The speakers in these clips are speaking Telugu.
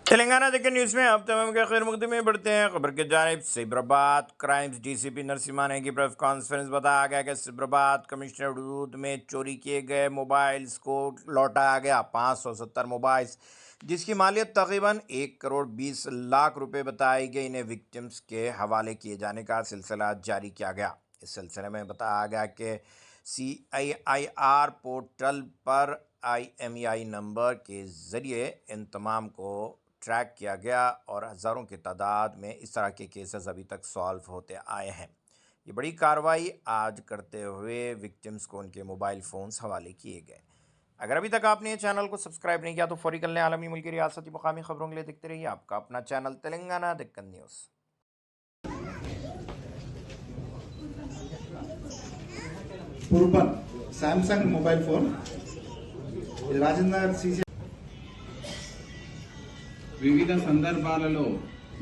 तेलंगाना देखिए न्यूज़ में अब तमाम के खैर मुकदमे में बढ़ते हैं। खबर की जानिब सिब्राबाद क्राइम्स डीसीपी नरसिम्हा ने की प्रेस कॉन्फ्रेंस बताया गया कि सिब्राबाद कमिश्नर हदूद में चोरी किए गए मोबाइल्स को लौटाया गया 570 मोबाइल्स, जिसकी मालियत तकरीबन 1 करोड़ 20 लाख रुपए बताई गई। इन्हें विक्टिम्स के हवाले किए जाने का सिलसिला जारी किया गया। इस सिलसिले में बताया गया कि CIIR पोर्टल पर IMEI नंबर के ज़रिए इन तमाम को ट्रैक किया गया और हज़ारों की तादाद में इस तरह के केसेस अभी तक सॉल्व होते आए हैं। ये बड़ी कार्रवाई आज करते हुए विक्टिम्स को उनके मोबाइल फ़ोन्स हवाले किए गए। अगर अभी तक आपने ये चैनल को सब्सक्राइब नहीं किया तो फौरी कर लें। आलमी मुल्की रियासती मुकामी खबरों के लिए देखते रहिए आपका अपना चैनल तेलंगाना दक्कन न्यूज़। पुरबन सैमसंग मोबाइल फोन రాజేందర్ సీసీ వివిధ సందర్భాలలో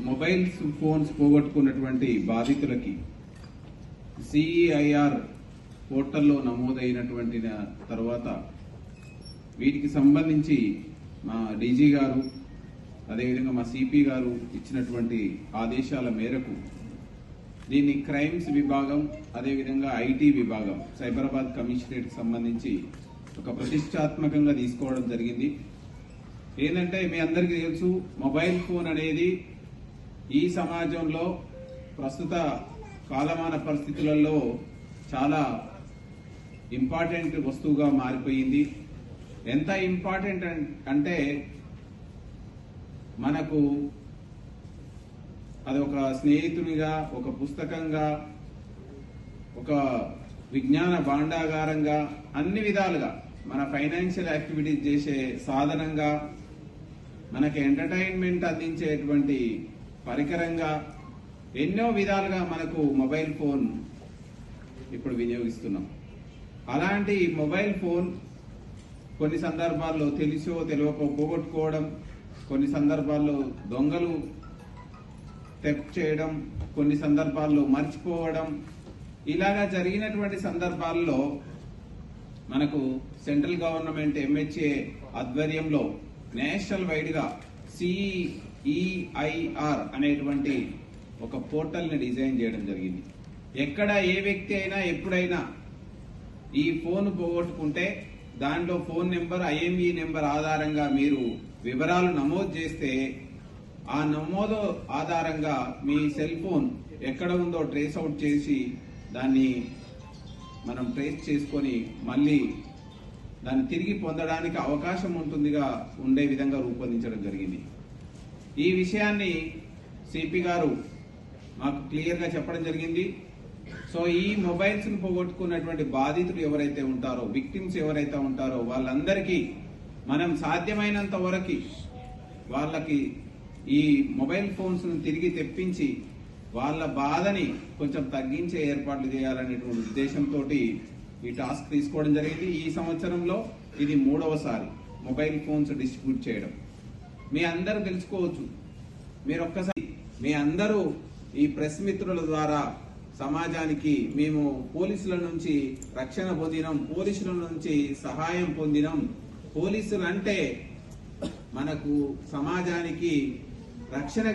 మొబైల్ ఫోన్స్ పోగొట్టుకున్నటువంటి బాధితులకి CIIR పోర్టల్లో నమోదైనటువంటి తర్వాత వీటికి సంబంధించి మా డీజీ గారు అదేవిధంగా మా సిపి గారు ఇచ్చినటువంటి ఆదేశాల మేరకు దీన్ని క్రైమ్స్ విభాగం అదేవిధంగా ఐటీ విభాగం సైబరాబాద్ కమిషనరేట్కి సంబంధించి ఒక ప్రతిష్టాత్మకంగా తీసుకోవడం జరిగింది. ఏంటంటే మీ అందరికీ తెలుసు, మొబైల్ ఫోన్ అనేది ఈ సమాజంలో ప్రస్తుత కాలమాన పరిస్థితులలో చాలా ఇంపార్టెంట్ వస్తువుగా మారిపోయింది. ఎంత ఇంపార్టెంట్ అంటే మనకు అది ఒక స్నేహితునిగా, ఒక పుస్తకంగా, ఒక విజ్ఞాన భాండాగారంగా, అన్ని విధాలుగా మన ఫైనాన్షియల్ యాక్టివిటీస్ చేసే సాధనంగా, మనకి ఎంటర్టైన్మెంట్ అందించేటువంటి పరికరంగా, ఎన్నో విధాలుగా మనకు మొబైల్ ఫోన్ ఇప్పుడు వినియోగిస్తున్నాం. అలాంటి మొబైల్ ఫోన్ కొన్ని సందర్భాల్లో తెలిసో తెలియకో పోగొట్టుకోవడం, కొన్ని సందర్భాల్లో దొంగలు థెఫ్ట్ చేయడం, కొన్ని సందర్భాల్లో మర్చిపోవడం, ఇలాగా జరిగినటువంటి సందర్భాల్లో మనకు సెంట్రల్ గవర్నమెంట్ MHA ఆధ్వర్యంలో నేషనల్ వైడ్ గా CEIR అనేటువంటి ఒక పోర్టల్ ని డిజైన్ చేయడం జరిగింది. ఎక్కడ ఏ వ్యక్తి అయినా ఎప్పుడైనా ఈ ఫోన్ పోగొట్టుకుంటే దాంట్లో ఫోన్ నెంబర్, IMEI నెంబర్ ఆధారంగా మీరు వివరాలు నమోదు చేస్తే ఆ నమోదు ఆధారంగా మీ సెల్ ఫోన్ ఎక్కడ ఉందో ట్రేస్ అవుట్ చేసి దాన్ని మనం ట్రేస్ చేసుకొని మళ్ళీ దాన్ని తిరిగి పొందడానికి అవకాశం ఉండే విధంగా రూపొందించడం జరిగింది. ఈ విషయాన్ని సిపి గారు మాకు క్లియర్ గా చెప్పడం జరిగింది. సో ఈ మొబైల్స్ ను పోగొట్టుకున్నటువంటి బాధితులు ఎవరైతే ఉంటారో, విక్టిమ్స్ ఎవరైతే ఉంటారో వాళ్ళందరికీ మనం సాధ్యమైనంత వరకు వాళ్ళకి ఈ మొబైల్ ఫోన్స్ ను తిరిగి తెప్పించి వాళ్ళ బాధని కొంచెం తగ్గించే ఏర్పాట్లు చేయాలనేటువంటి ఉద్దేశంతో ఈ టాస్క్ తీసుకోవడం జరిగింది. ఈ సంవత్సరంలో ఇది 3వసారి మొబైల్ ఫోన్స్ డిస్ట్రిబ్యూట్ చేయడం. మీ అందరూ తెలుసుకోవచ్చు, మీరు ఒక్కసారి మీ అందరూ ఈ ప్రెస్ మిత్రుల ద్వారా సమాజానికి మేము పోలీసుల నుంచి రక్షణ పొందినాం, పోలీసుల నుంచి సహాయం పొందినాం, పోలీసులు అంటే మనకు సమాజానికి రక్షణ